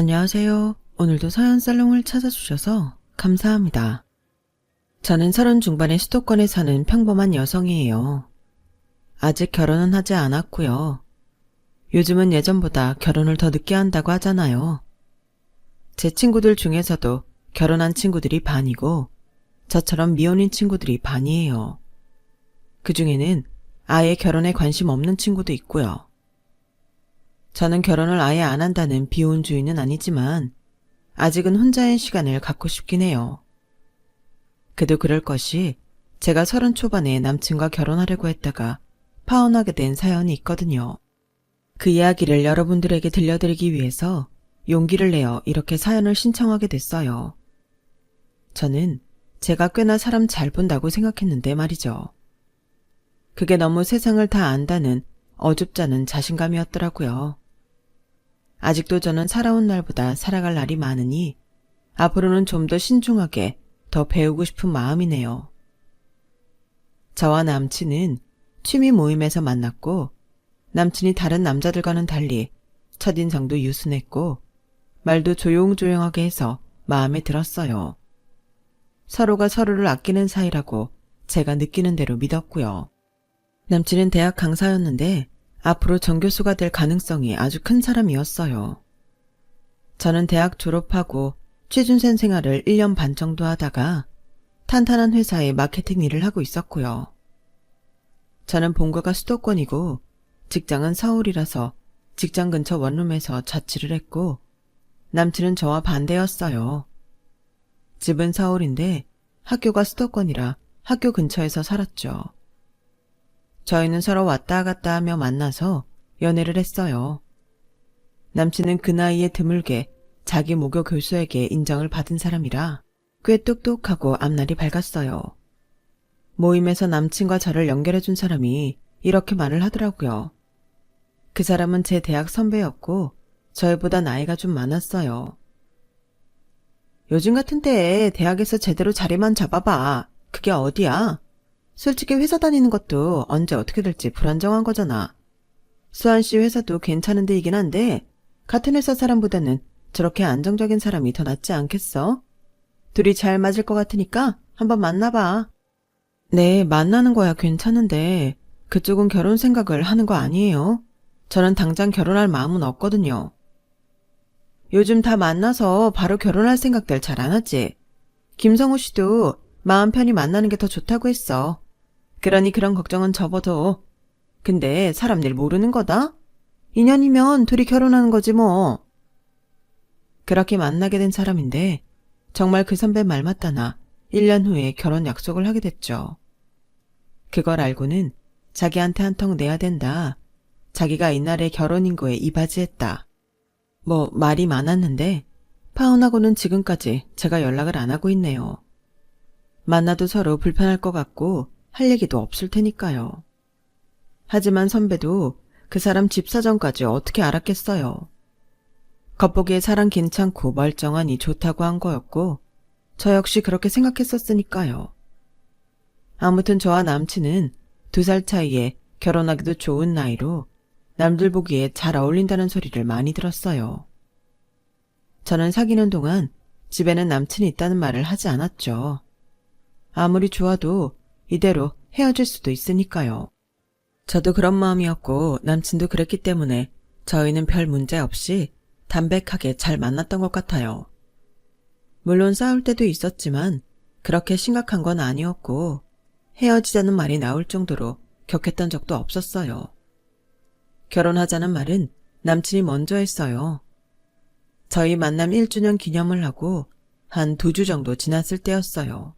안녕하세요. 오늘도 서현살롱을 찾아주셔서 감사합니다. 저는 30 중반의 수도권에 사는 평범한 여성이에요. 아직 결혼은 하지 않았고요. 요즘은 예전보다 결혼을 더 늦게 한다고 하잖아요. 제 친구들 중에서도 결혼한 친구들이 반이고 저처럼 미혼인 친구들이 반이에요. 그 중에는 아예 결혼에 관심 없는 친구도 있고요. 저는 결혼을 아예 안 한다는 비혼주의는 아니지만 아직은 혼자의 시간을 갖고 싶긴 해요. 그도 그럴 것이 제가 30 초반에 남친과 결혼하려고 했다가 파혼하게 된 사연이 있거든요. 그 이야기를 여러분들에게 들려드리기 위해서 용기를 내어 이렇게 사연을 신청하게 됐어요. 저는 제가 꽤나 사람 잘 본다고 생각했는데 말이죠. 그게 너무 세상을 다 안다는 어줍잖은 자신감이었더라고요. 아직도 저는 살아온 날보다 살아갈 날이 많으니 앞으로는 좀 더 신중하게 더 배우고 싶은 마음이네요. 저와 남친은 취미 모임에서 만났고 남친이 다른 남자들과는 달리 첫인상도 유순했고 말도 조용조용하게 해서 마음에 들었어요. 서로가 서로를 아끼는 사이라고 제가 느끼는 대로 믿었고요. 남친은 대학 강사였는데 앞으로 정교수가 될 가능성이 아주 큰 사람이었어요. 저는 대학 졸업하고 취준생 생활을 1년 반 정도 하다가 탄탄한 회사의 마케팅 일을 하고 있었고요. 저는 본가가 수도권이고 직장은 서울이라서 직장 근처 원룸에서 자취를 했고 남친은 저와 반대였어요. 집은 서울인데 학교가 수도권이라 학교 근처에서 살았죠. 저희는 서로 왔다 갔다 하며 만나서 연애를 했어요. 남친은 그 나이에 드물게 자기 모교 교수에게 인정을 받은 사람이라 꽤 똑똑하고 앞날이 밝았어요. 모임에서 남친과 저를 연결해준 사람이 이렇게 말을 하더라고요. 그 사람은 제 대학 선배였고 저희보다 나이가 좀 많았어요. 요즘 같은 때에 대학에서 제대로 자리만 잡아봐. 그게 어디야? 솔직히 회사 다니는 것도 언제 어떻게 될지 불안정한 거잖아. 수환씨 회사도 괜찮은 데이긴 한데 같은 회사 사람보다는 저렇게 안정적인 사람이 더 낫지 않겠어? 둘이 잘 맞을 것 같으니까 한번 만나봐. 네, 만나는 거야 괜찮은데 그쪽은 결혼 생각을 하는 거 아니에요? 저는 당장 결혼할 마음은 없거든요. 요즘 다 만나서 바로 결혼할 생각들 잘 안 하지. 김성우 씨도 마음 편히 만나는 게 더 좋다고 했어. 그러니 그런 걱정은 접어둬. 근데 사람 일 모르는 거다? 인연이면 둘이 결혼하는 거지 뭐. 그렇게 만나게 된 사람인데 정말 그 선배 말 맞다나 1년 후에 결혼 약속을 하게 됐죠. 그걸 알고는 자기한테 한 턱 내야 된다. 자기가 이날의 결혼 인고에 이바지했다. 뭐 말이 많았는데 파혼하고는 지금까지 제가 연락을 안 하고 있네요. 만나도 서로 불편할 것 같고 할 얘기도 없을 테니까요. 하지만 선배도 그 사람 집 사정까지 어떻게 알았겠어요. 겉보기에 사람 괜찮고 멀쩡하니 좋다고 한 거였고 저 역시 그렇게 생각했었으니까요. 아무튼 저와 남친은 2살 차이에 결혼하기도 좋은 나이로 남들 보기에 잘 어울린다는 소리를 많이 들었어요. 저는 사귀는 동안 집에는 남친이 있다는 말을 하지 않았죠. 아무리 좋아도 이대로 헤어질 수도 있으니까요. 저도 그런 마음이었고 남친도 그랬기 때문에 저희는 별 문제 없이 담백하게 잘 만났던 것 같아요. 물론 싸울 때도 있었지만 그렇게 심각한 건 아니었고 헤어지자는 말이 나올 정도로 격했던 적도 없었어요. 결혼하자는 말은 남친이 먼저 했어요. 저희 만남 1주년 기념을 하고 한 2주 정도 지났을 때였어요.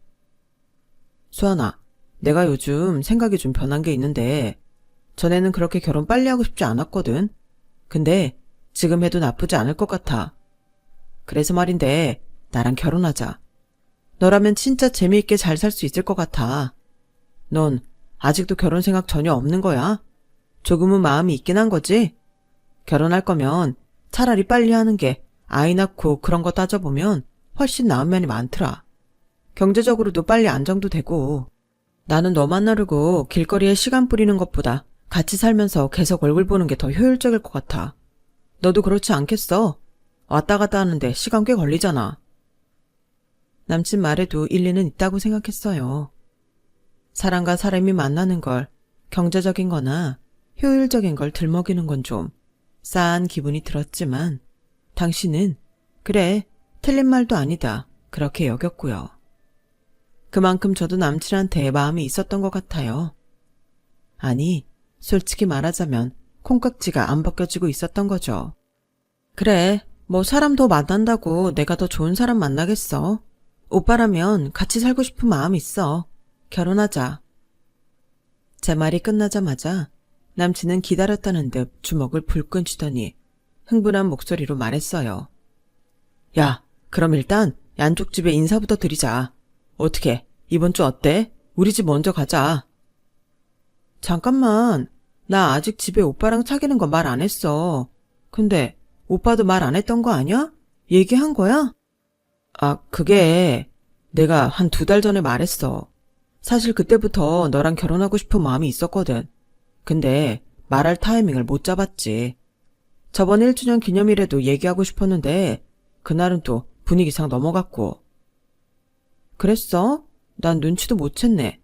수아나, 내가 요즘 생각이 좀 변한 게 있는데 전에는 그렇게 결혼 빨리 하고 싶지 않았거든. 근데 지금 해도 나쁘지 않을 것 같아. 그래서 말인데 나랑 결혼하자. 너라면 진짜 재미있게 잘 살 수 있을 것 같아. 넌 아직도 결혼 생각 전혀 없는 거야? 조금은 마음이 있긴 한 거지? 결혼할 거면 차라리 빨리 하는 게 아이 낳고 그런 거 따져보면 훨씬 나은 면이 많더라. 경제적으로도 빨리 안정도 되고. 나는 너 만나려고 길거리에 시간 뿌리는 것보다 같이 살면서 계속 얼굴 보는 게 더 효율적일 것 같아. 너도 그렇지 않겠어? 왔다 갔다 하는데 시간 꽤 걸리잖아. 남친 말에도 일리는 있다고 생각했어요. 사람과 사람이 만나는 걸 경제적인 거나 효율적인 걸 들먹이는 건 좀 싸한 기분이 들었지만 당신은 그래, 틀린 말도 아니다. 그렇게 여겼고요. 그만큼 저도 남친한테 마음이 있었던 것 같아요. 아니, 솔직히 말하자면 콩깍지가 안 벗겨지고 있었던 거죠. 그래, 뭐 사람 더 만난다고 내가 더 좋은 사람 만나겠어. 오빠라면 같이 살고 싶은 마음 있어. 결혼하자. 제 말이 끝나자마자 남친은 기다렸다는 듯 주먹을 불끈 쥐더니 흥분한 목소리로 말했어요. 야, 그럼 일단 양쪽 집에 인사부터 드리자. 어떻게, 이번 주 어때? 우리 집 먼저 가자. 잠깐만, 나 아직 집에 오빠랑 사귀는 거 말 안 했어. 근데 오빠도 말 안 했던 거 아니야? 얘기한 거야? 아, 그게 내가 한 2달 전에 말했어. 사실 그때부터 너랑 결혼하고 싶은 마음이 있었거든. 근데 말할 타이밍을 못 잡았지. 저번 1주년 기념일에도 얘기하고 싶었는데 그날은 또 분위기상 넘어갔고. 그랬어? 난 눈치도 못 챘네.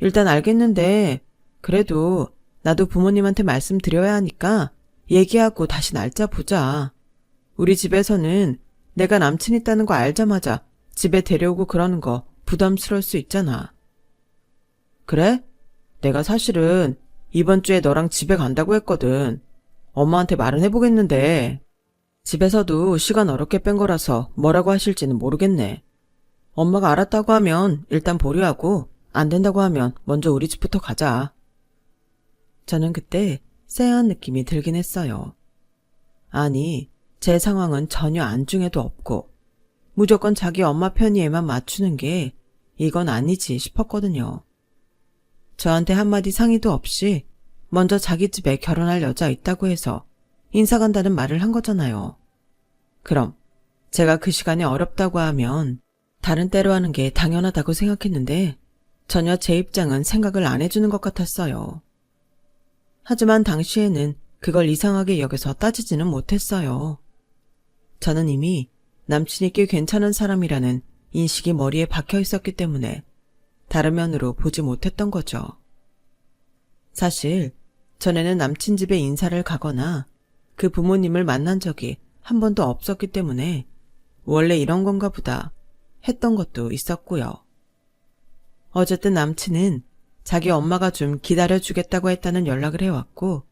일단 알겠는데 그래도 나도 부모님한테 말씀드려야 하니까 얘기하고 다시 날짜 보자. 우리 집에서는 내가 남친 있다는 거 알자마자 집에 데려오고 그러는 거 부담스러울 수 있잖아. 그래? 내가 사실은 이번 주에 너랑 집에 간다고 했거든. 엄마한테 말은 해보겠는데 집에서도 시간 어렵게 뺀 거라서 뭐라고 하실지는 모르겠네. 엄마가 알았다고 하면 일단 보류하고 안 된다고 하면 먼저 우리 집부터 가자. 저는 그때 쎄한 느낌이 들긴 했어요. 아니, 제 상황은 전혀 안중에도 없고 무조건 자기 엄마 편의에만 맞추는 게 이건 아니지 싶었거든요. 저한테 한마디 상의도 없이 먼저 자기 집에 결혼할 여자 있다고 해서 인사 간다는 말을 한 거잖아요. 그럼 제가 그 시간에 어렵다고 하면 다른 때로 하는 게 당연하다고 생각했는데 전혀 제 입장은 생각을 안 해주는 것 같았어요. 하지만 당시에는 그걸 이상하게 여겨서 따지지는 못했어요. 저는 이미 남친이 꽤 괜찮은 사람이라는 인식이 머리에 박혀 있었기 때문에 다른 면으로 보지 못했던 거죠. 사실 전에는 남친 집에 인사를 가거나 그 부모님을 만난 적이 한 번도 없었기 때문에 원래 이런 건가 보다 했던 것도 있었고요. 어쨌든 남친은 자기 엄마가 좀 기다려주겠다고 했다는 연락을 해왔고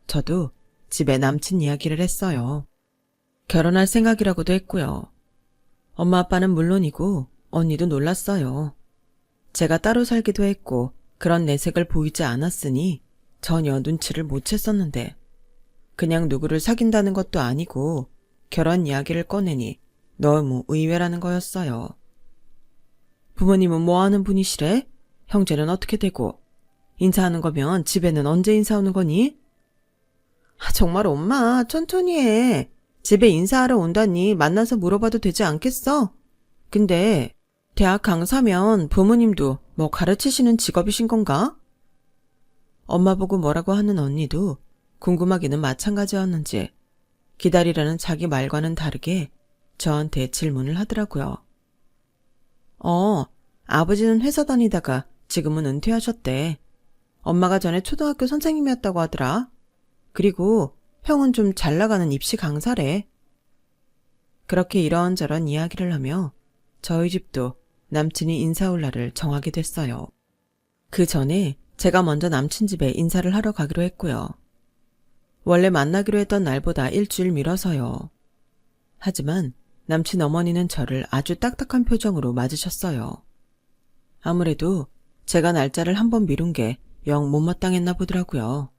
저도 집에 남친 이야기를 했어요. 결혼할 생각이라고도 했고요. 엄마 아빠는 물론이고 언니도 놀랐어요. 제가 따로 살기도 했고 그런 내색을 보이지 않았으니 전혀 눈치를 못 챘었는데 그냥 누구를 사귄다는 것도 아니고 결혼 이야기를 꺼내니 너무 의외라는 거였어요. 부모님은 뭐 하는 분이시래? 형제는 어떻게 되고? 인사하는 거면 집에는 언제 인사 오는 거니? 정말 엄마 천천히 해. 집에 인사하러 온다니 만나서 물어봐도 되지 않겠어? 근데 대학 강사면 부모님도 뭐 가르치시는 직업이신 건가? 엄마 보고 뭐라고 하는 언니도 궁금하기는 마찬가지였는지 기다리라는 자기 말과는 다르게 저한테 질문을 하더라고요. 아버지는 회사 다니다가 지금은 은퇴하셨대. 엄마가 전에 초등학교 선생님이었다고 하더라. 그리고 형은 좀 잘 나가는 입시 강사래. 그렇게 이런저런 이야기를 하며 저희 집도 남친이 인사 올 날을 정하게 됐어요. 그 전에 제가 먼저 남친 집에 인사를 하러 가기로 했고요. 원래 만나기로 했던 날보다 일주일 미뤄서요. 하지만 남친 어머니는 저를 아주 딱딱한 표정으로 맞으셨어요. 아무래도 제가 날짜를 한 번 미룬 게 영 못마땅했나 보더라고요.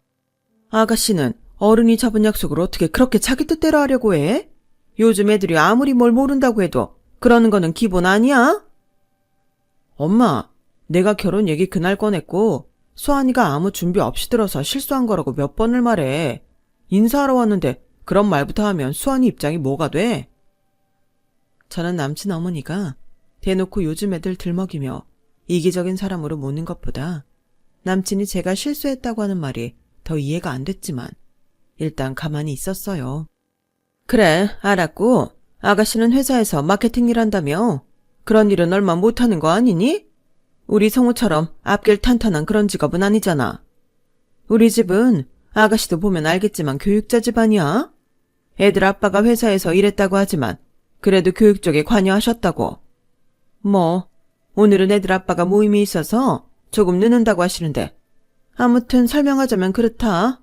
아가씨는 어른이 잡은 약속을 어떻게 그렇게 자기 뜻대로 하려고 해? 요즘 애들이 아무리 뭘 모른다고 해도 그러는 거는 기본 아니야? 엄마, 내가 결혼 얘기 그날 꺼냈고 수환이가 아무 준비 없이 들어서 실수한 거라고 몇 번을 말해. 인사하러 왔는데 그런 말부터 하면 수환이 입장이 뭐가 돼? 저는 남친 어머니가 대놓고 요즘 애들 들먹이며 이기적인 사람으로 모는 것보다 남친이 제가 실수했다고 하는 말이 더 이해가 안 됐지만 일단 가만히 있었어요. 그래, 알았고. 아가씨는 회사에서 마케팅 일한다며? 그런 일은 얼마 못하는 거 아니니? 우리 성우처럼 앞길 탄탄한 그런 직업은 아니잖아. 우리 집은 아가씨도 보면 알겠지만 교육자 집안이야. 애들 아빠가 회사에서 일했다고 하지만 그래도 교육 쪽에 관여하셨다고. 뭐 오늘은 애들 아빠가 모임이 있어서 조금 늦는다고 하시는데 아무튼 설명하자면 그렇다.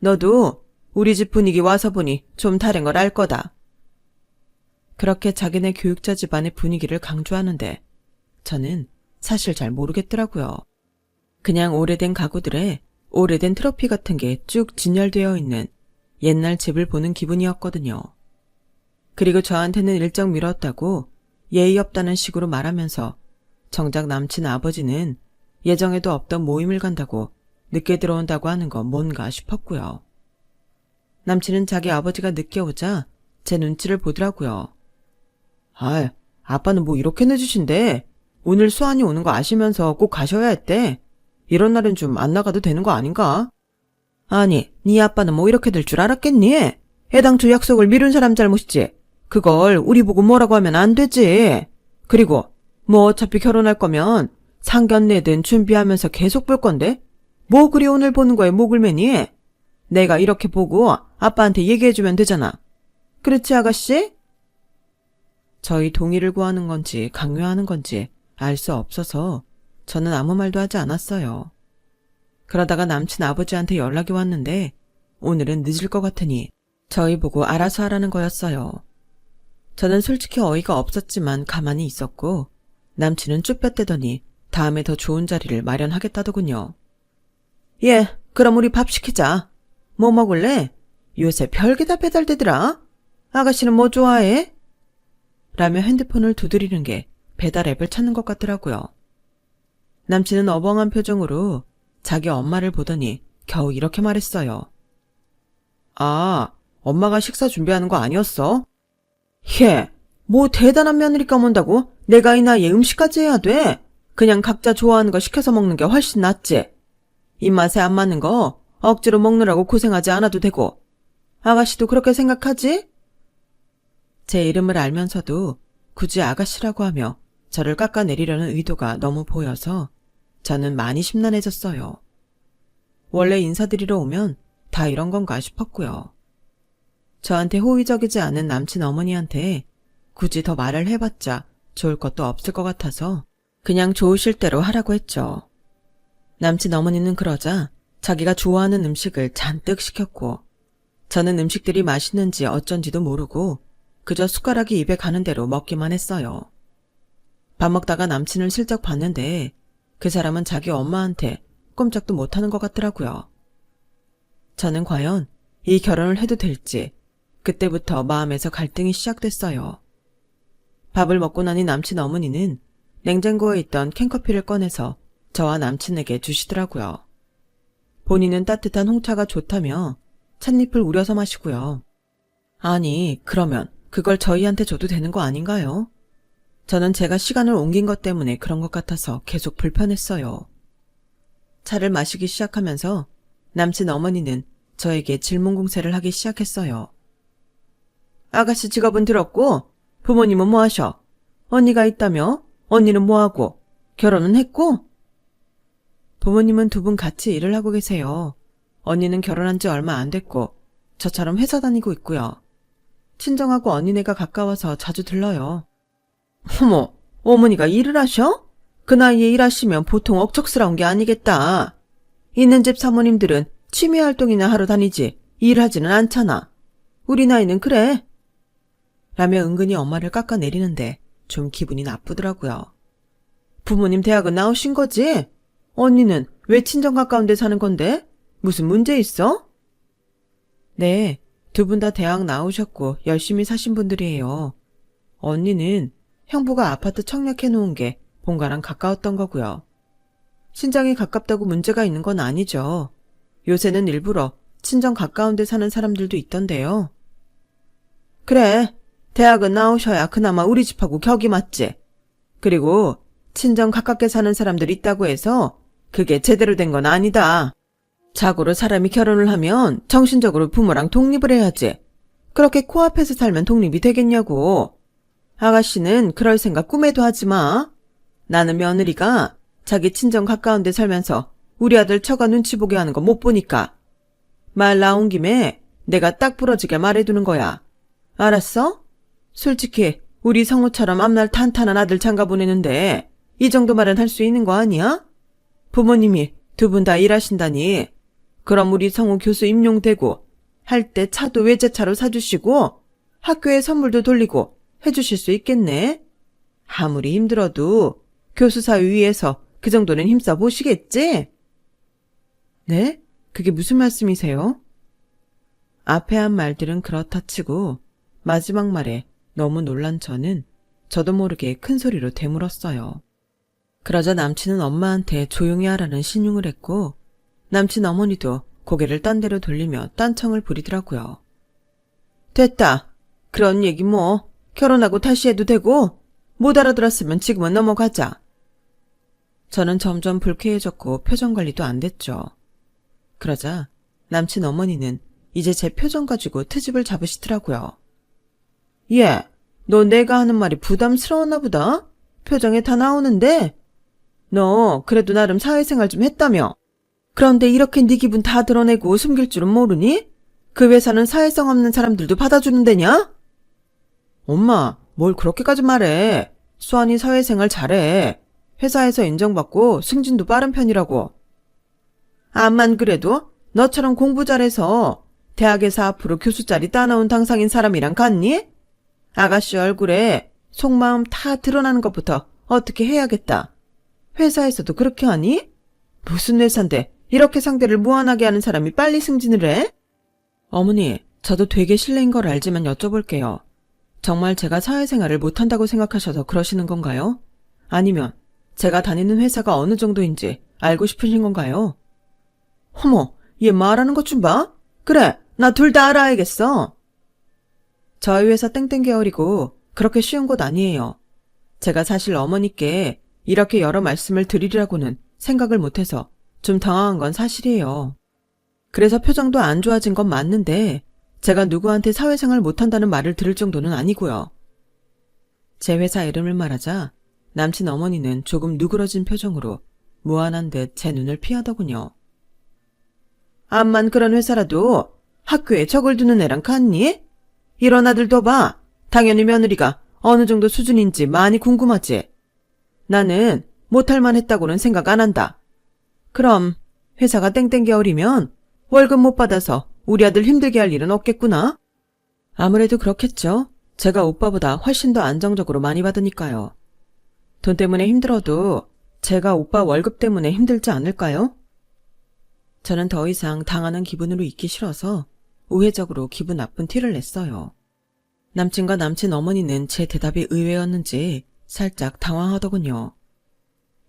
너도 우리 집 분위기 와서 보니 좀 다른 걸 알 거다. 그렇게 자기네 교육자 집안의 분위기를 강조하는데 저는 사실 잘 모르겠더라고요. 그냥 오래된 가구들에 오래된 트로피 같은 게 쭉 진열되어 있는 옛날 집을 보는 기분이었거든요. 그리고 저한테는 일정 미뤘다고 예의 없다는 식으로 말하면서 정작 남친 아버지는 예정에도 없던 모임을 간다고 늦게 들어온다고 하는 건 뭔가 싶었고요. 남친은 자기 아버지가 늦게 오자 제 눈치를 보더라고요. 아, 아빠는 뭐 이렇게 늦으신데 오늘 수환이 오는 거 아시면서 꼭 가셔야 했대. 이런 날은 좀 안 나가도 되는 거 아닌가? 아니, 네 아빠는 뭐 이렇게 될 줄 알았겠니? 애당초 약속을 미룬 사람 잘못이지. 그걸 우리 보고 뭐라고 하면 안 되지. 그리고 뭐 어차피 결혼할 거면 상견례든 준비하면서 계속 볼 건데 뭐 그리 오늘 보는 거에 목을 매니? 내가 이렇게 보고 아빠한테 얘기해주면 되잖아. 그렇지 아가씨? 저희 동의를 구하는 건지 강요하는 건지 알 수 없어서 저는 아무 말도 하지 않았어요. 그러다가 남친 아버지한테 연락이 왔는데 오늘은 늦을 것 같으니 저희 보고 알아서 하라는 거였어요. 저는 솔직히 어이가 없었지만 가만히 있었고 남친은 쭈뼛대더니 다음에 더 좋은 자리를 마련하겠다더군요. 예, 그럼 우리 밥 시키자. 뭐 먹을래? 요새 별게 다 배달되더라. 아가씨는 뭐 좋아해? 라며 핸드폰을 두드리는 게 배달 앱을 찾는 것 같더라고요. 남친은 어벙한 표정으로 자기 엄마를 보더니 겨우 이렇게 말했어요. 아, 엄마가 식사 준비하는 거 아니었어? 예, 뭐 대단한 며느리가 온다고 내가 이 나이에 음식까지 해야 돼? 그냥 각자 좋아하는 거 시켜서 먹는 게 훨씬 낫지. 입맛에 안 맞는 거 억지로 먹느라고 고생하지 않아도 되고. 아가씨도 그렇게 생각하지? 제 이름을 알면서도 굳이 아가씨라고 하며 저를 깎아내리려는 의도가 너무 보여서 저는 많이 심란해졌어요. 원래 인사드리러 오면 다 이런 건가 싶었고요. 저한테 호의적이지 않은 남친 어머니한테 굳이 더 말을 해봤자 좋을 것도 없을 것 같아서 그냥 좋으실 대로 하라고 했죠. 남친 어머니는 그러자 자기가 좋아하는 음식을 잔뜩 시켰고 저는 음식들이 맛있는지 어쩐지도 모르고 그저 숟가락이 입에 가는 대로 먹기만 했어요. 밥 먹다가 남친을 슬쩍 봤는데 그 사람은 자기 엄마한테 꼼짝도 못하는 것 같더라고요. 저는 과연 이 결혼을 해도 될지 그때부터 마음에서 갈등이 시작됐어요. 밥을 먹고 나니 남친 어머니는 냉장고에 있던 캔커피를 꺼내서 저와 남친에게 주시더라고요. 본인은 따뜻한 홍차가 좋다며 찻잎을 우려서 마시고요. 아니, 그러면 그걸 저희한테 줘도 되는 거 아닌가요? 저는 제가 시간을 옮긴 것 때문에 그런 것 같아서 계속 불편했어요. 차를 마시기 시작하면서 남친 어머니는 저에게 질문 공세를 하기 시작했어요. 아가씨 직업은 들었고 부모님은 뭐 하셔? 언니가 있다며? 언니는 뭐 하고? 결혼은 했고? 부모님은 두 분 같이 일을 하고 계세요. 언니는 결혼한 지 얼마 안 됐고 저처럼 회사 다니고 있고요. 친정하고 언니네가 가까워서 자주 들러요. 어머, 어머니가 일을 하셔? 그 나이에 일하시면 보통 억척스러운 게 아니겠다. 있는 집 사모님들은 취미활동이나 하러 다니지 일하지는 않잖아. 우리 나이는 그래. 라며 은근히 엄마를 깎아내리는데 좀 기분이 나쁘더라고요. 부모님 대학은 나오신 거지? 언니는 왜 친정 가까운 데 사는 건데? 무슨 문제 있어? 네, 두 분 다 대학 나오셨고 열심히 사신 분들이에요. 언니는 형부가 아파트 청약해놓은 게 본가랑 가까웠던 거고요. 친정이 가깝다고 문제가 있는 건 아니죠. 요새는 일부러 친정 가까운 데 사는 사람들도 있던데요. 그래, 대학은 나오셔야 그나마 우리 집하고 격이 맞지. 그리고 친정 가깝게 사는 사람들 있다고 해서 그게 제대로 된 건 아니다. 자고로 사람이 결혼을 하면 정신적으로 부모랑 독립을 해야지. 그렇게 코앞에서 살면 독립이 되겠냐고. 아가씨는 그럴 생각 꿈에도 하지 마. 나는 며느리가 자기 친정 가까운 데 살면서 우리 아들 처가 눈치 보게 하는 거 못 보니까. 말 나온 김에 내가 딱 부러지게 말해두는 거야. 알았어? 솔직히 우리 성우처럼 앞날 탄탄한 아들 장가 보내는데 이 정도 말은 할 수 있는 거 아니야? 부모님이 두 분 다 일하신다니. 그럼 우리 성우 교수 임용되고 할 때 차도 외제차로 사주시고 학교에 선물도 돌리고 해주실 수 있겠네. 아무리 힘들어도 교수사 위에서 그 정도는 힘써 보시겠지? 네? 그게 무슨 말씀이세요? 앞에 한 말들은 그렇다 치고 마지막 말에 너무 놀란 저도 모르게 큰 소리로 되물었어요. 그러자 남친은 엄마한테 조용히 하라는 신용을 했고 남친 어머니도 고개를 딴 데로 돌리며 딴청을 부리더라고요. 됐다. 그런 얘기 뭐 결혼하고 다시 해도 되고 못 알아들었으면 지금은 넘어가자. 저는 점점 불쾌해졌고 표정 관리도 안 됐죠. 그러자 남친 어머니는 이제 제 표정 가지고 트집을 잡으시더라고요. 얘, 너 내가 하는 말이 부담스러웠나 보다? 표정에 다 나오는데? 너 그래도 나름 사회생활 좀 했다며? 그런데 이렇게 네 기분 다 드러내고 숨길 줄은 모르니? 그 회사는 사회성 없는 사람들도 받아주는 데냐? 엄마, 뭘 그렇게까지 말해. 수환이 사회생활 잘해. 회사에서 인정받고 승진도 빠른 편이라고. 암만 그래도 너처럼 공부 잘해서 대학에서 앞으로 교수 자리 따나온 당상인 사람이랑 같니? 아가씨 얼굴에 속마음 다 드러나는 것부터 어떻게 해야겠다. 회사에서도 그렇게 하니? 무슨 회사인데 이렇게 상대를 무한하게 하는 사람이 빨리 승진을 해? 어머니, 저도 되게 실례인 걸 알지만 여쭤볼게요. 정말 제가 사회생활을 못한다고 생각하셔서 그러시는 건가요? 아니면 제가 다니는 회사가 어느 정도인지 알고 싶으신 건가요? 어머, 얘 말하는 것 좀 봐. 그래, 나 둘 다 알아야겠어. 저희 회사 땡땡 계열이고 그렇게 쉬운 곳 아니에요. 제가 사실 어머니께 이렇게 여러 말씀을 드리려고는 생각을 못해서 좀 당황한 건 사실이에요. 그래서 표정도 안 좋아진 건 맞는데 제가 누구한테 사회생활 못한다는 말을 들을 정도는 아니고요. 제 회사 이름을 말하자 남친 어머니는 조금 누그러진 표정으로 무안한 듯 제 눈을 피하더군요. 암만 그런 회사라도 학교에 적을 두는 애랑 같니? 이런 아들도 봐. 당연히 며느리가 어느 정도 수준인지 많이 궁금하지. 나는 못할 만했다고는 생각 안 한다. 그럼 회사가 땡땡 계열이면 월급 못 받아서 우리 아들 힘들게 할 일은 없겠구나. 아무래도 그렇겠죠. 제가 오빠보다 훨씬 더 안정적으로 많이 받으니까요. 돈 때문에 힘들어도 제가 오빠 월급 때문에 힘들지 않을까요? 저는 더 이상 당하는 기분으로 있기 싫어서 우회적으로 기분 나쁜 티를 냈어요. 남친과 남친 어머니는 제 대답이 의외였는지 살짝 당황하더군요.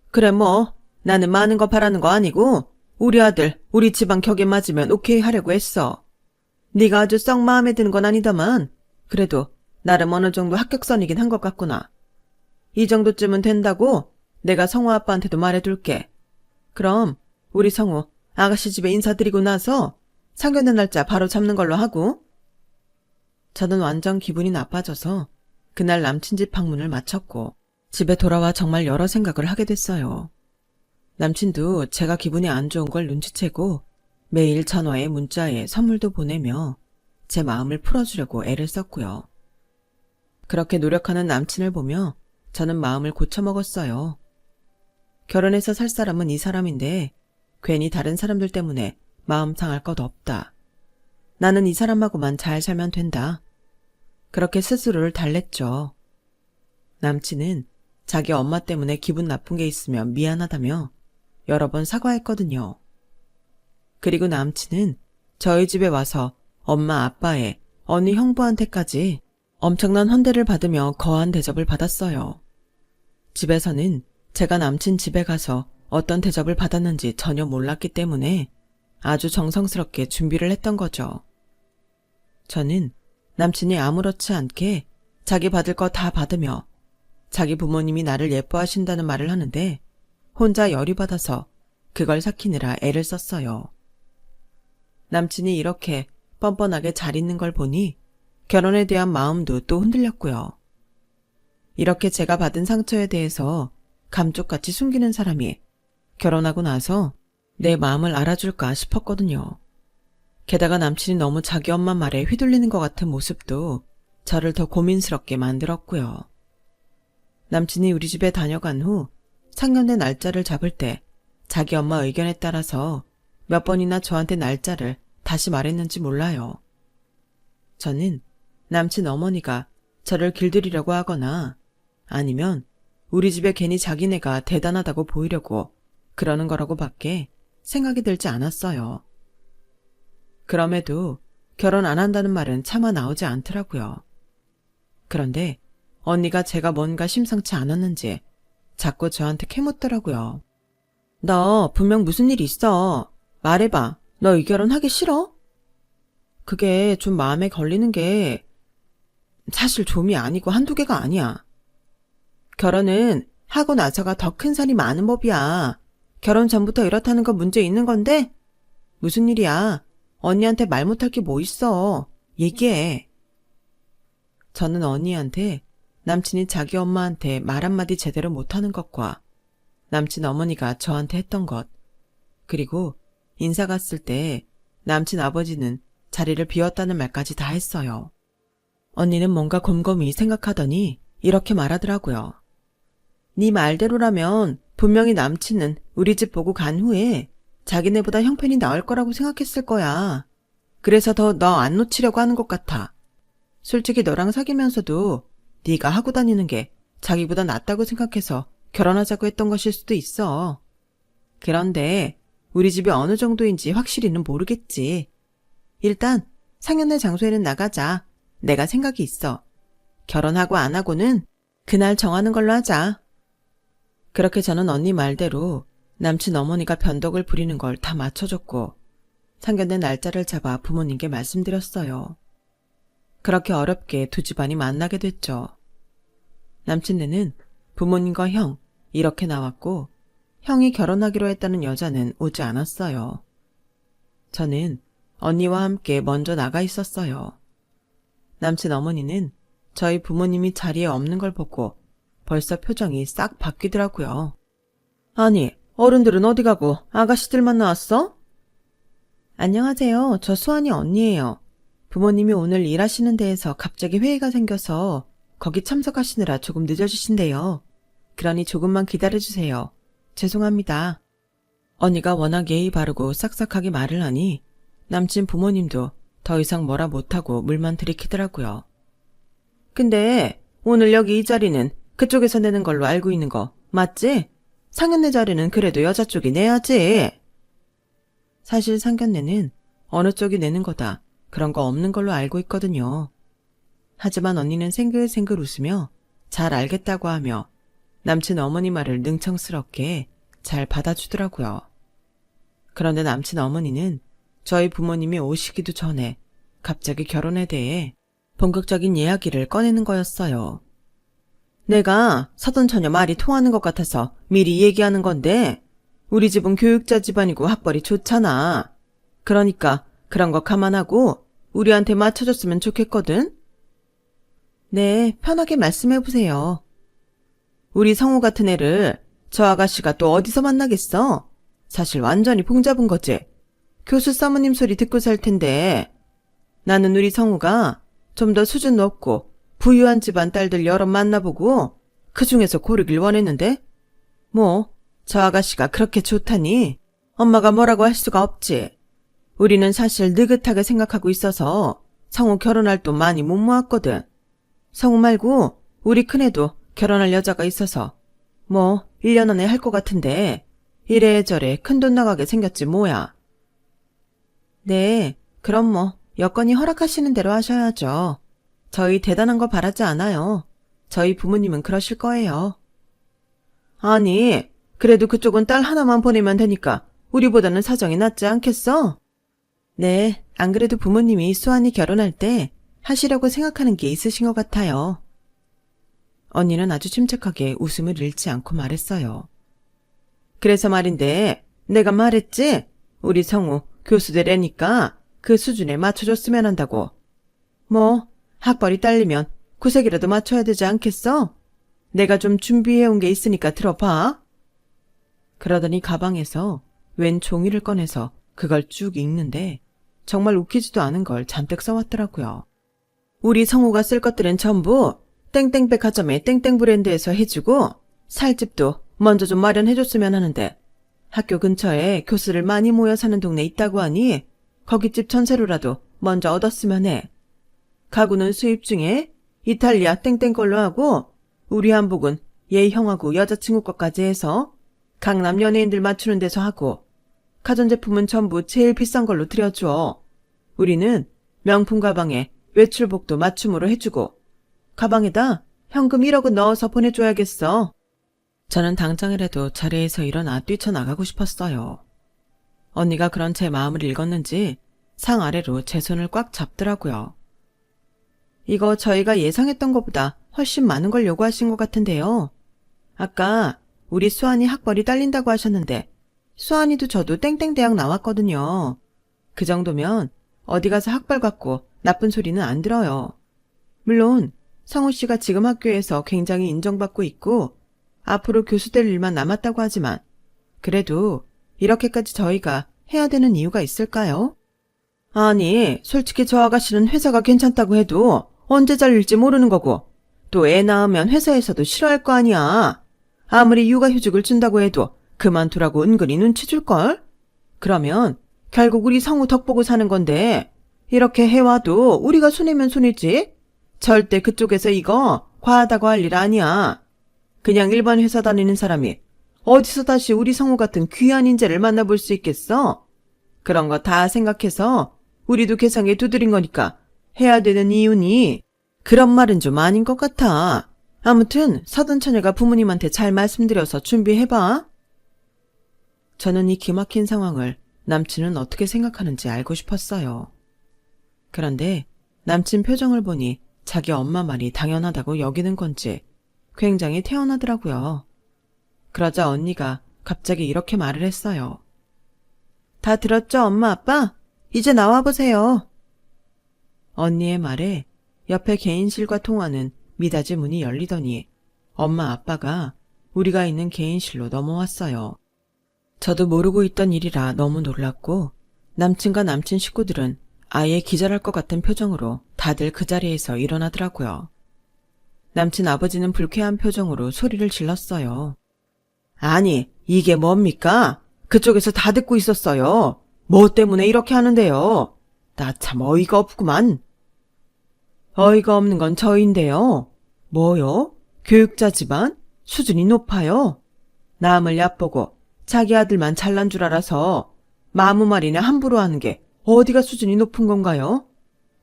그래 뭐 나는 많은 거 바라는 거 아니고 우리 아들 우리 집안 격에 맞으면 오케이 하려고 했어. 네가 아주 썩 마음에 드는 건 아니다만 그래도 나름 어느 정도 합격선이긴 한 것 같구나. 이 정도쯤은 된다고 내가 성우 아빠한테도 말해둘게. 그럼 우리 성우 아가씨 집에 인사드리고 나서 상견례 날짜 바로 잡는 걸로 하고. 저는 완전 기분이 나빠져서 그날 남친 집 방문을 마쳤고 집에 돌아와 정말 여러 생각을 하게 됐어요. 남친도 제가 기분이 안 좋은 걸 눈치채고 매일 전화에 문자에 선물도 보내며 제 마음을 풀어주려고 애를 썼고요. 그렇게 노력하는 남친을 보며 저는 마음을 고쳐먹었어요. 결혼해서 살 사람은 이 사람인데 괜히 다른 사람들 때문에 마음 상할 것 없다. 나는 이 사람하고만 잘 살면 된다. 그렇게 스스로를 달랬죠. 남친은 자기 엄마 때문에 기분 나쁜 게 있으면 미안하다며 여러 번 사과했거든요. 그리고 남친은 저희 집에 와서 엄마 아빠의 어느 형부한테까지 엄청난 헌대를 받으며 거한 대접을 받았어요. 집에서는 제가 남친 집에 가서 어떤 대접을 받았는지 전혀 몰랐기 때문에 아주 정성스럽게 준비를 했던 거죠. 저는 남친이 아무렇지 않게 자기 받을 거 다 받으며 자기 부모님이 나를 예뻐하신다는 말을 하는데 혼자 열이 받아서 그걸 삭히느라 애를 썼어요. 남친이 이렇게 뻔뻔하게 잘 있는 걸 보니 결혼에 대한 마음도 또 흔들렸고요. 이렇게 제가 받은 상처에 대해서 감쪽같이 숨기는 사람이 결혼하고 나서 내 마음을 알아줄까 싶었거든요. 게다가 남친이 너무 자기 엄마 말에 휘둘리는 것 같은 모습도 저를 더 고민스럽게 만들었고요. 남친이 우리 집에 다녀간 후 상견례 날짜를 잡을 때 자기 엄마 의견에 따라서 몇 번이나 저한테 날짜를 다시 말했는지 몰라요. 저는 남친 어머니가 저를 길들이려고 하거나 아니면 우리 집에 괜히 자기네가 대단하다고 보이려고 그러는 거라고 밖에 생각이 들지 않았어요. 그럼에도 결혼 안 한다는 말은 차마 나오지 않더라고요. 그런데 언니가 제가 뭔가 심상치 않았는지 자꾸 저한테 캐묻더라고요. 너 분명 무슨 일 있어. 말해봐. 너 이 결혼 하기 싫어? 그게 좀 마음에 걸리는 게 사실 좀이 아니고 한두 개가 아니야. 결혼은 하고 나서가 더 큰 살이 많은 법이야. 결혼 전부터 이렇다는 건 문제 있는 건데? 무슨 일이야? 언니한테 말 못할 게 뭐 있어. 얘기해. 저는 언니한테 남친이 자기 엄마한테 말 한마디 제대로 못하는 것과 남친 어머니가 저한테 했던 것, 그리고 인사 갔을 때 남친 아버지는 자리를 비웠다는 말까지 다 했어요. 언니는 뭔가 곰곰이 생각하더니 이렇게 말하더라고요. 네 말대로라면 분명히 남친은 우리 집 보고 간 후에 자기네보다 형편이 나을 거라고 생각했을 거야. 그래서 더 너 안 놓치려고 하는 것 같아. 솔직히 너랑 사귀면서도 네가 하고 다니는 게 자기보다 낫다고 생각해서 결혼하자고 했던 것일 수도 있어. 그런데 우리 집이 어느 정도인지 확실히는 모르겠지. 일단 상견례 장소에는 나가자. 내가 생각이 있어. 결혼하고 안 하고는 그날 정하는 걸로 하자. 그렇게 저는 언니 말대로 남친 어머니가 변덕을 부리는 걸 다 맞춰줬고 상견례 날짜를 잡아 부모님께 말씀드렸어요. 그렇게 어렵게 두 집안이 만나게 됐죠. 남친네는 부모님과 형 이렇게 나왔고 형이 결혼하기로 했다는 여자는 오지 않았어요. 저는 언니와 함께 먼저 나가 있었어요. 남친 어머니는 저희 부모님이 자리에 없는 걸 보고 벌써 표정이 싹 바뀌더라고요. 아니, 어른들은 어디 가고 아가씨들만 나왔어? 안녕하세요. 저 수환이 언니예요. 부모님이 오늘 일하시는 데에서 갑자기 회의가 생겨서 거기 참석하시느라 조금 늦어지신대요. 그러니 조금만 기다려주세요. 죄송합니다. 언니가 워낙 예의 바르고 싹싹하게 말을 하니 남친 부모님도 더 이상 뭐라 못하고 물만 들이키더라고요. 근데 오늘 여기 이 자리는 그쪽에서 내는 걸로 알고 있는 거 맞지? 상견례 자리는 그래도 여자 쪽이 내야지. 사실 상견례는 어느 쪽이 내는 거다. 그런 거 없는 걸로 알고 있거든요. 하지만 언니는 생글생글 웃으며 잘 알겠다고 하며 남친 어머니 말을 능청스럽게 잘 받아주더라고요. 그런데 남친 어머니는 저희 부모님이 오시기도 전에 갑자기 결혼에 대해 본격적인 이야기를 꺼내는 거였어요. 내가 사돈처녀 말이 통하는 것 같아서 미리 얘기하는 건데 우리 집은 교육자 집안이고 학벌이 좋잖아. 그러니까 그런 거 감안하고 우리한테 맞춰줬으면 좋겠거든. 네, 편하게 말씀해보세요. 우리 성우 같은 애를 저 아가씨가 또 어디서 만나겠어? 사실 완전히 봉잡은 거지. 교수 사모님 소리 듣고 살 텐데 나는 우리 성우가 좀 더 수준 높고 부유한 집안 딸들 여러 만나보고 그중에서 고르길 원했는데 뭐 저 아가씨가 그렇게 좋다니 엄마가 뭐라고 할 수가 없지. 우리는 사실 느긋하게 생각하고 있어서 성우 결혼할 돈 많이 못 모았거든. 성우 말고 우리 큰애도 결혼할 여자가 있어서 뭐 1년 안에 할 것 같은데 이래저래 큰돈 나가게 생겼지 뭐야. 네, 그럼 뭐 여건이 허락하시는 대로 하셔야죠. 저희 대단한 거 바라지 않아요. 저희 부모님은 그러실 거예요. 아니, 그래도 그쪽은 딸 하나만 보내면 되니까 우리보다는 사정이 낫지 않겠어? 네, 안 그래도 부모님이 수환이 결혼할 때 하시려고 생각하는 게 있으신 것 같아요. 언니는 아주 침착하게 웃음을 잃지 않고 말했어요. 그래서 말인데 내가 말했지? 우리 성우 교수들 애니까 그 수준에 맞춰줬으면 한다고. 뭐 학벌이 딸리면 구색이라도 맞춰야 되지 않겠어? 내가 좀 준비해온 게 있으니까 들어봐. 그러더니 가방에서 웬 종이를 꺼내서 그걸 쭉 읽는데 정말 웃기지도 않은 걸 잔뜩 써왔더라고요. 우리 성우가 쓸 것들은 전부 땡땡 백화점의 땡땡 브랜드에서 해주고 살집도 먼저 좀 마련해줬으면 하는데 학교 근처에 교수를 많이 모여 사는 동네 있다고 하니 거기 집 전세로라도 먼저 얻었으면 해. 가구는 수입 중에 이탈리아 땡땡 걸로 하고 우리 한복은 얘 형하고 여자친구 것까지 해서 강남 연예인들 맞추는 데서 하고 가전제품은 전부 제일 비싼 걸로 들여줘. 우리는 명품 가방에 외출복도 맞춤으로 해주고 가방에다 현금 1억은 넣어서 보내줘야겠어. 저는 당장이라도 자리에서 일어나 뛰쳐나가고 싶었어요. 언니가 그런 제 마음을 읽었는지 상 아래로 제 손을 꽉 잡더라고요. 이거 저희가 예상했던 것보다 훨씬 많은 걸 요구하신 것 같은데요. 아까 우리 수환이 학벌이 딸린다고 하셨는데 수환이도 저도 땡땡 대학 나왔거든요. 그 정도면 어디 가서 학벌 갖고 나쁜 소리는 안 들어요. 물론 성우 씨가 지금 학교에서 굉장히 인정받고 있고 앞으로 교수 될 일만 남았다고 하지만 그래도 이렇게까지 저희가 해야 되는 이유가 있을까요? 아니, 솔직히 저 아가씨는 회사가 괜찮다고 해도 언제 잘릴지 모르는 거고 또 애 낳으면 회사에서도 싫어할 거 아니야. 아무리 육아휴직을 준다고 해도 그만두라고 은근히 눈치 줄걸? 그러면 결국 우리 성우 덕 보고 사는 건데 이렇게 해와도 우리가 손해면 손해지? 절대 그쪽에서 이거 과하다고 할 일 아니야. 그냥 일반 회사 다니는 사람이 어디서 다시 우리 성우 같은 귀한 인재를 만나볼 수 있겠어? 그런 거 다 생각해서 우리도 계산에 두드린 거니까 해야 되는 이유니 그런 말은 좀 아닌 것 같아. 아무튼 서든 처녀가 부모님한테 잘 말씀드려서 준비해봐. 저는 이 기막힌 상황을 남친은 어떻게 생각하는지 알고 싶었어요. 그런데 남친 표정을 보니 자기 엄마 말이 당연하다고 여기는 건지 굉장히 태연하더라고요. 그러자 언니가 갑자기 이렇게 말을 했어요. 다 들었죠, 엄마, 아빠? 이제 나와보세요. 언니의 말에 옆에 개인실과 통하는 미닫이 문이 열리더니 엄마, 아빠가 우리가 있는 개인실로 넘어왔어요. 저도 모르고 있던 일이라 너무 놀랐고 남친과 남친 식구들은 아예 기절할 것 같은 표정으로 다들 그 자리에서 일어나더라고요. 남친 아버지는 불쾌한 표정으로 소리를 질렀어요. 아니, 이게 뭡니까? 그쪽에서 다 듣고 있었어요. 뭐 때문에 이렇게 하는데요? 나 참 어이가 없구만. 어이가 없는 건 저인데요. 뭐요? 교육자 집안? 수준이 높아요. 남을 얕보고 자기 아들만 잘난 줄 알아서 마무말이나 함부로 하는 게 어디가 수준이 높은 건가요?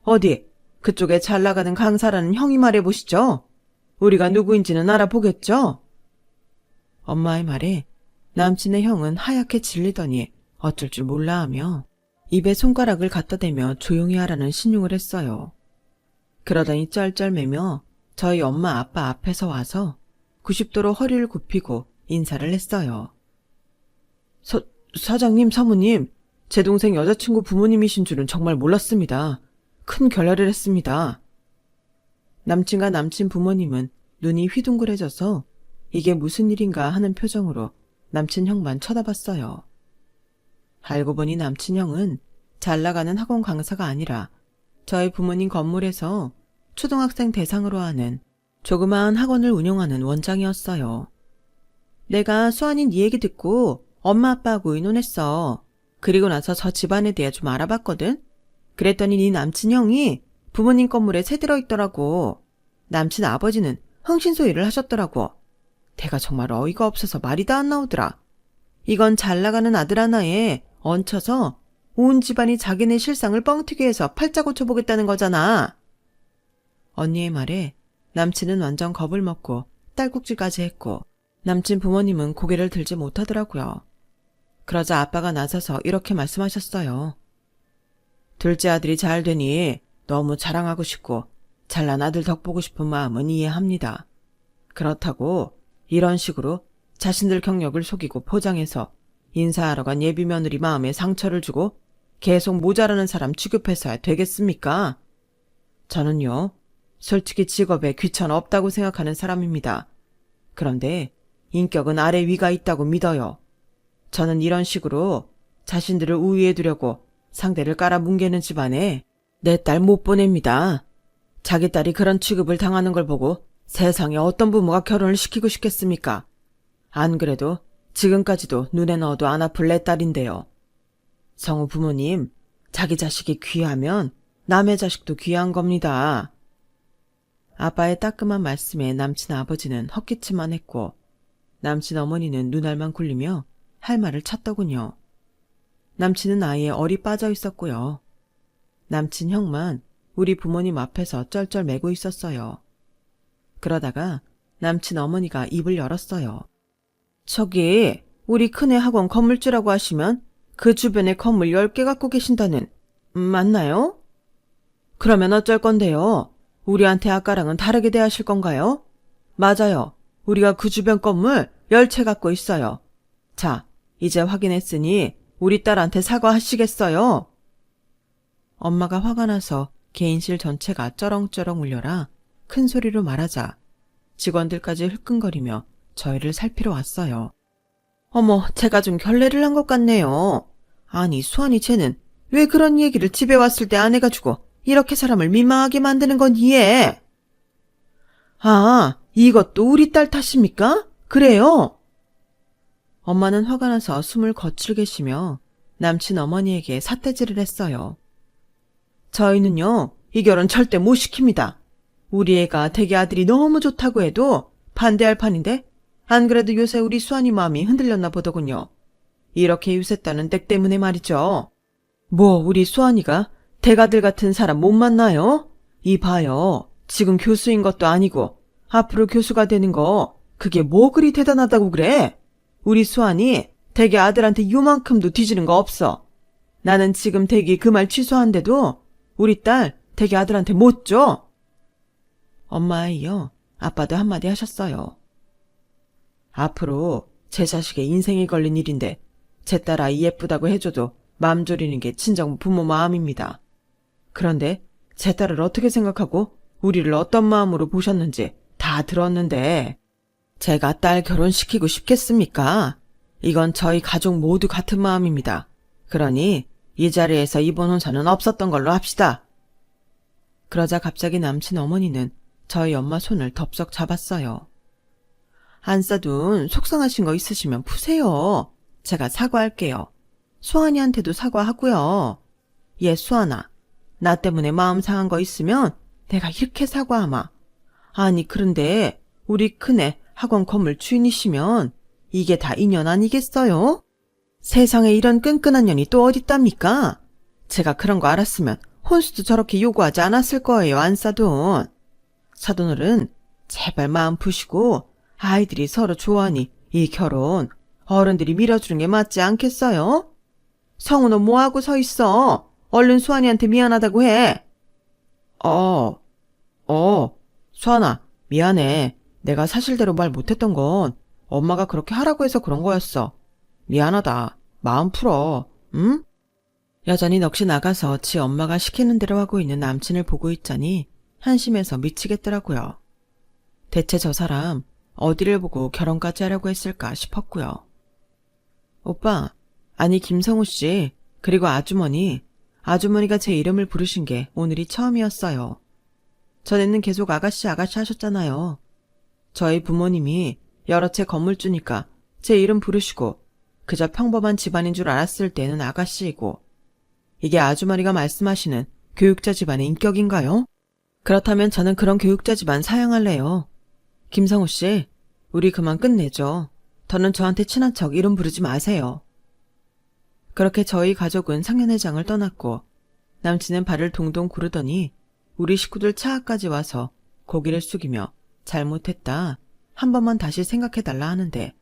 어디 그쪽에 잘 나가는 강사라는 형이 말해보시죠. 우리가 누구인지는 알아보겠죠? 엄마의 말에 남친의 형은 하얗게 질리더니 어쩔 줄 몰라 하며 입에 손가락을 갖다 대며 조용히 하라는 신용을 했어요. 그러더니 쩔쩔매며 저희 엄마 아빠 앞에서 와서 90도로 허리를 굽히고 인사를 했어요. 사장님, 사모님, 제 동생 여자친구 부모님이신 줄은 정말 몰랐습니다. 큰 결례를 했습니다. 남친과 남친 부모님은 눈이 휘둥그레져서 이게 무슨 일인가 하는 표정으로 남친 형만 쳐다봤어요. 알고 보니 남친 형은 잘 나가는 학원 강사가 아니라 저희 부모님 건물에서 초등학생 대상으로 하는 조그마한 학원을 운영하는 원장이었어요. 내가 수환이 네 얘기 듣고 엄마 아빠하고 의논했어. 그리고 나서 저 집안에 대해 좀 알아봤거든. 그랬더니 네 남친 형이 부모님 건물에 새 들어있더라고. 남친 아버지는 흥신소 일을 하셨더라고. 내가 정말 어이가 없어서 말이 다 안 나오더라. 이건 잘 나가는 아들 하나에 얹혀서 온 집안이 자기네 실상을 뻥튀기 해서 팔자 고쳐보겠다는 거잖아. 언니의 말에 남친은 완전 겁을 먹고 딸꾹질까지 했고 남친 부모님은 고개를 들지 못하더라고요. 그러자 아빠가 나서서 이렇게 말씀하셨어요. 둘째 아들이 잘 되니 너무 자랑하고 싶고 잘난 아들 덕 보고 싶은 마음은 이해합니다. 그렇다고 이런 식으로 자신들 경력을 속이고 포장해서 인사하러 간 예비 며느리 마음에 상처를 주고 계속 모자라는 사람 취급해서야 되겠습니까? 저는요, 솔직히 직업에 귀천 없다고 생각하는 사람입니다. 그런데 인격은 아래 위가 있다고 믿어요. 저는 이런 식으로 자신들을 우위에 두려고 상대를 깔아뭉개는 집안에 내 딸 못 보냅니다. 자기 딸이 그런 취급을 당하는 걸 보고 세상에 어떤 부모가 결혼을 시키고 싶겠습니까? 안 그래도 지금까지도 눈에 넣어도 안 아플 내 딸인데요. 성우 부모님, 자기 자식이 귀하면 남의 자식도 귀한 겁니다. 아빠의 따끔한 말씀에 남친 아버지는 헛기침만 했고 남친 어머니는 눈알만 굴리며 할 말을 찾더군요. 남친은 아예 얼이 빠져 있었고요. 남친 형만 우리 부모님 앞에서 쩔쩔매고 있었어요. 그러다가 남친 어머니가 입을 열었어요. 저기 우리 큰애 학원 건물주라고 하시면 그 주변에 건물 10개 갖고 계신다는 맞나요? 그러면 어쩔 건데요? 우리한테 아까랑은 다르게 대하실 건가요? 맞아요. 우리가 그 주변 건물 10채 갖고 있어요. 자, 이제 확인했으니 우리 딸한테 사과하시겠어요? 엄마가 화가 나서 개인실 전체가 쩌렁쩌렁 울려라 큰 소리로 말하자 직원들까지 흘끈거리며 저희를 살피러 왔어요. 어머, 제가 좀 결례를 한 것 같네요. 아니, 수환이 쟤는 왜 그런 얘기를 집에 왔을 때 안 해가지고 이렇게 사람을 민망하게 만드는 건 이해. 아, 이것도 우리 딸 탓입니까? 그래요? 엄마는 화가 나서 숨을 거칠게 쉬며 남친 어머니에게 삿대질을 했어요. 저희는요, 이 결혼 절대 못 시킵니다. 우리 애가 되게 아들이 너무 좋다고 해도 반대할 판인데 안 그래도 요새 우리 수환이 마음이 흔들렸나 보더군요. 이렇게 유세따는 댁 때문에 말이죠. 뭐 우리 수환이가 대가들 같은 사람 못 만나요? 이봐요. 지금 교수인 것도 아니고 앞으로 교수가 되는 거 그게 뭐 그리 대단하다고 그래? 우리 수환이 댁의 아들한테 요만큼도 뒤지는 거 없어. 나는 지금 댁이 그 말 취소한데도 우리 딸 댁의 아들한테 못 줘. 엄마에 이어 아빠도 한마디 하셨어요. 앞으로 제 자식의 인생이 걸린 일인데 제 딸 아이 예쁘다고 해줘도 마음 졸이는 게 친정 부모 마음입니다. 그런데 제 딸을 어떻게 생각하고 우리를 어떤 마음으로 보셨는지 다 들었는데 제가 딸 결혼시키고 싶겠습니까? 이건 저희 가족 모두 같은 마음입니다. 그러니 이 자리에서 이번 혼사는 없었던 걸로 합시다. 그러자 갑자기 남친 어머니는 저희 엄마 손을 덥석 잡았어요. 안사돈 속상하신 거 있으시면 푸세요. 제가 사과할게요. 수환이한테도 사과하고요. 얘 수환아, 나 때문에 마음 상한 거 있으면 내가 이렇게 사과하마. 아니 그런데 우리 큰애 학원 건물 주인이시면 이게 다 인연 아니겠어요? 세상에 이런 끈끈한 년이 또 어딨답니까? 제가 그런 거 알았으면 혼수도 저렇게 요구하지 않았을 거예요, 안사돈. 사돈어른 제발 마음 푸시고 아이들이 서로 좋아하니 이 결혼 어른들이 밀어주는 게 맞지 않겠어요? 성우 너 뭐하고 서 있어? 얼른 수환이한테 미안하다고 해. 수환아, 미안해. 내가 사실대로 말 못했던 건 엄마가 그렇게 하라고 해서 그런 거였어. 미안하다. 마음 풀어. 응? 여전히 넋이 나가서 지 엄마가 시키는 대로 하고 있는 남친을 보고 있자니 한심해서 미치겠더라고요. 대체 저 사람 어디를 보고 결혼까지 하려고 했을까 싶었고요. 오빠, 아니 김성우 씨, 그리고 아주머니가 제 이름을 부르신 게 오늘이 처음이었어요. 전에는 계속 아가씨 하셨잖아요. 저희 부모님이 여러 채 건물주니까 제 이름 부르시고 그저 평범한 집안인 줄 알았을 때는 아가씨이고 이게 아주머니가 말씀하시는 교육자 집안의 인격인가요? 그렇다면 저는 그런 교육자 집안 사양할래요. 김성우 씨, 우리 그만 끝내죠. 더는 저한테 친한 척 이름 부르지 마세요. 그렇게 저희 가족은 상견례장을 떠났고 남친은 발을 동동 구르더니 우리 식구들 차 앞까지 와서 고개를 숙이며 잘못했다. 한 번만 다시 생각해달라 하는데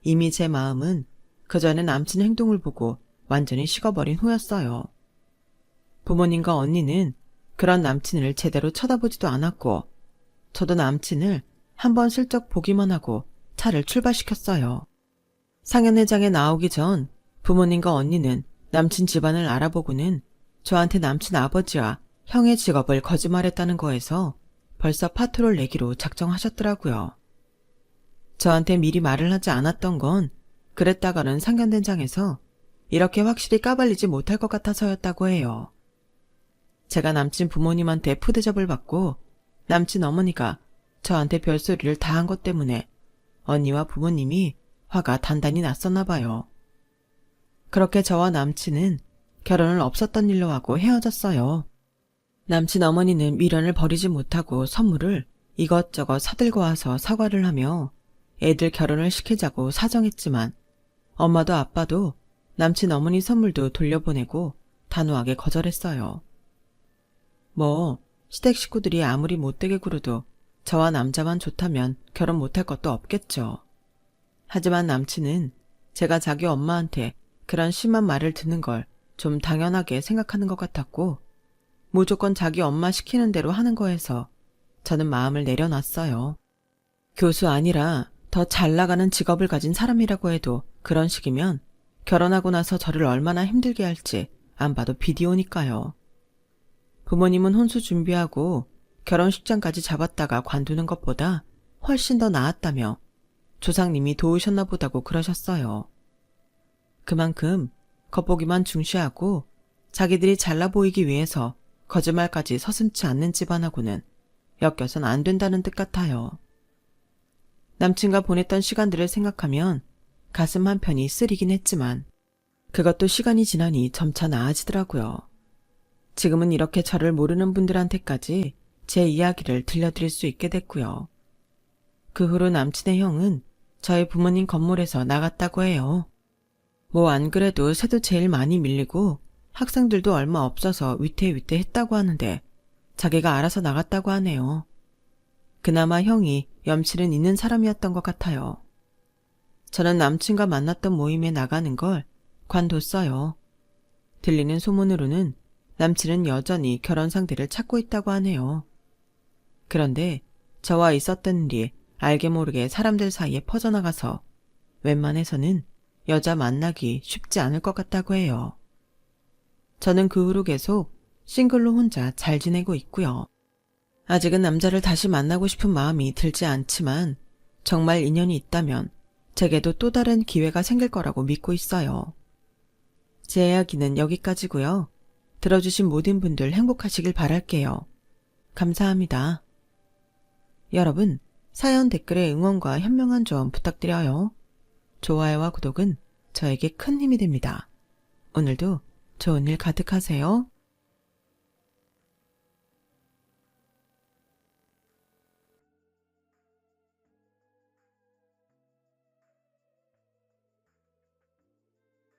이미 제 마음은 그전에 남친 행동을 보고 완전히 식어버린 후였어요. 부모님과 언니는 그런 남친을 제대로 쳐다보지도 않았고 저도 남친을 한번 슬쩍 보기만 하고 차를 출발시켰어요. 상견례장에 나오기 전 부모님과 언니는 남친 집안을 알아보고는 저한테 남친 아버지와 형의 직업을 거짓말했다는 거에서 벌써 파토를 내기로 작정하셨더라고요. 저한테 미리 말을 하지 않았던 건 그랬다가는 상견된장에서 이렇게 확실히 까발리지 못할 것 같아서였다고 해요. 제가 남친 부모님한테 푸대접을 받고 남친 어머니가 저한테 별소리를 다 한 것 때문에 언니와 부모님이 화가 단단히 났었나 봐요. 그렇게 저와 남친은 결혼을 없었던 일로 하고 헤어졌어요. 남친 어머니는 미련을 버리지 못하고 선물을 이것저것 사들고 와서 사과를 하며 애들 결혼을 시키자고 사정했지만 엄마도 아빠도 남친 어머니 선물도 돌려보내고 단호하게 거절했어요. 시댁 식구들이 아무리 못되게 굴어도 저와 남자만 좋다면 결혼 못할 것도 없겠죠. 하지만 남친은 제가 자기 엄마한테 그런 심한 말을 듣는 걸 좀 당연하게 생각하는 것 같았고 무조건 자기 엄마 시키는 대로 하는 거에서 저는 마음을 내려놨어요. 교수 아니라 더 잘 나가는 직업을 가진 사람이라고 해도 그런 식이면 결혼하고 나서 저를 얼마나 힘들게 할지 안 봐도 비디오니까요. 부모님은 혼수 준비하고 결혼식장까지 잡았다가 관두는 것보다 훨씬 더 나았다며 조상님이 도우셨나 보다고 그러셨어요. 그만큼 겉보기만 중시하고 자기들이 잘나 보이기 위해서 거짓말까지 서슴지 않는 집안하고는 엮여선 안 된다는 뜻 같아요. 남친과 보냈던 시간들을 생각하면 가슴 한편이 쓰리긴 했지만 그것도 시간이 지나니 점차 나아지더라고요. 지금은 이렇게 저를 모르는 분들한테까지 제 이야기를 들려드릴 수 있게 됐고요. 그 후로 남친의 형은 저희 부모님 건물에서 나갔다고 해요. 안 그래도 새도 제일 많이 밀리고 학생들도 얼마 없어서 위태위태했다고 하는데 자기가 알아서 나갔다고 하네요. 그나마 형이 염치는 있는 사람이었던 것 같아요. 저는 남친과 만났던 모임에 나가는 걸 관뒀어요. 들리는 소문으로는 남친은 여전히 결혼 상대를 찾고 있다고 하네요. 그런데 저와 있었던 일이 알게 모르게 사람들 사이에 퍼져나가서 웬만해서는 여자 만나기 쉽지 않을 것 같다고 해요. 저는 그 후로 계속 싱글로 혼자 잘 지내고 있고요. 아직은 남자를 다시 만나고 싶은 마음이 들지 않지만 정말 인연이 있다면 제게도 또 다른 기회가 생길 거라고 믿고 있어요. 제 이야기는 여기까지고요. 들어주신 모든 분들 행복하시길 바랄게요. 감사합니다. 여러분, 사연 댓글에 응원과 현명한 조언 부탁드려요. 좋아요와 구독은 저에게 큰 힘이 됩니다. 오늘도 좋은 일 가득하세요.